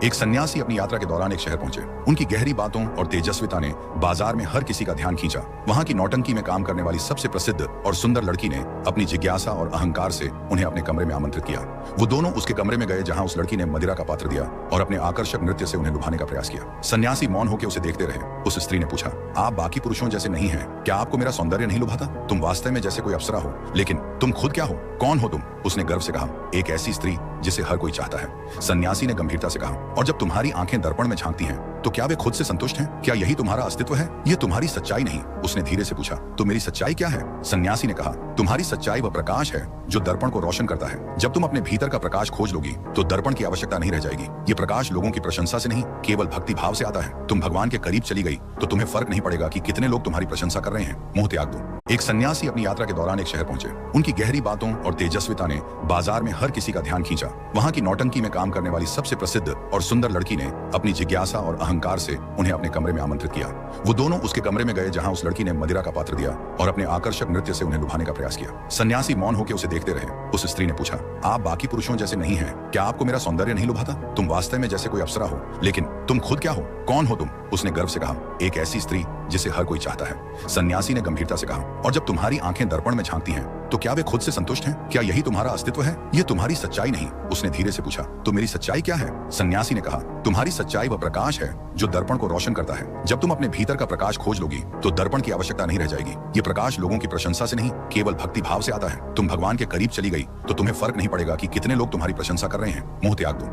एक सन्यासी अपनी यात्रा के दौरान एक शहर पहुंचे। उनकी गहरी बातों और तेजस्विता ने बाजार में हर किसी का ध्यान खींचा। वहां की नौटंकी में काम करने वाली सबसे प्रसिद्ध और सुंदर लड़की ने अपनी जिज्ञासा और अहंकार से उन्हें अपने कमरे में आमंत्रित किया। वो दोनों उसके कमरे में गए जहां उस लड़की ने मदिरा का पात्र दिया और अपने आकर्षक नृत्य से उन्हें लुभाने का प्रयास किया। सन्यासी मौन होकर उसे देखते रहे। उस स्त्री ने पूछा, आप बाकी पुरुषों जैसे नहीं हैं, क्या आपको मेरा सौंदर्य नहीं लुभाता? तुम वास्तव में जैसे कोई अप्सरा हो, लेकिन तुम खुद क्या हो? कौन हो तुम? उसने गर्व से कहा, एक ऐसी स्त्री जिसे हर कोई चाहता है। सन्यासी ने गंभीरता से कहा, और जब तुम्हारी आंखें दर्पण में झांकती हैं, तो क्या वे खुद से संतुष्ट हैं? क्या यही तुम्हारा अस्तित्व है? ये तुम्हारी सच्चाई नहीं। उसने धीरे से पूछा, तो मेरी सच्चाई क्या है? सन्यासी ने कहा, तुम्हारी सच्चाई वह प्रकाश है जो दर्पण को रोशन करता है। जब तुम अपने भीतर का प्रकाश खोज लोगी, तो दर्पण की आवश्यकता नहीं रह जाएगी। ये प्रकाश लोगों की प्रशंसा से नहीं, केवल भक्ति भाव से आता है। तुम भगवान के करीब चली गई तो तुम्हें फर्क नहीं पड़ेगा कि कितने लोग तुम्हारी प्रशंसा कर रहे हैं। मोह त्याग दो। एक सन्यासी अपनी यात्रा के दौरान एक शहर पहुंचे। उनकी गहरी बातों और तेजस्विता ने बाजार में हर किसी का ध्यान खींचा। वहां की नौटंकी में काम करने वाली सबसे प्रसिद्ध और सुंदर लड़की ने अपनी जिज्ञासा और अहंकार से उन्हें अपने कमरे में आमंत्रित किया। वो दोनों उसके कमरे में गए जहां उस लड़की ने मदिरा का पात्र दिया और अपने आकर्षक नृत्य से उन्हें लुभाने का प्रयास किया। सन्यासी मौन होकर उसे देखते रहे। उस स्त्री ने पूछा, आप बाकी पुरुषों जैसे नहीं हैं, क्या आपको मेरा सौंदर्य नहीं लुभाता? तुम वास्तव में जैसे कोई अप्सरा हो, लेकिन तुम खुद क्या हो? कौन हो तुम? उसने गर्व से कहा, एक ऐसी स्त्री जिसे हर कोई चाहता है। सन्यासी ने गंभीरता से कहा, और जब तुम्हारी आंखें दर्पण में झांकती हैं, तो क्या वे खुद से संतुष्ट हैं? क्या यही तुम्हारा अस्तित्व है? ये तुम्हारी सच्चाई नहीं। उसने धीरे से पूछा, तो मेरी सच्चाई क्या है? सन्यासी ने कहा, तुम्हारी सच्चाई वह प्रकाश है जो दर्पण को रोशन करता है। जब तुम अपने भीतर का प्रकाश खोज लोगी, तो दर्पण की आवश्यकता नहीं रह जाएगी। ये प्रकाश लोगों की प्रशंसा से नहीं, केवल भक्ति भाव से आता है। तुम भगवान के करीब चली गई तो तुम्हें फर्क नहीं पड़ेगा कि कितने लोग तुम्हारी प्रशंसा कर रहे हैं। मोह त्याग दो।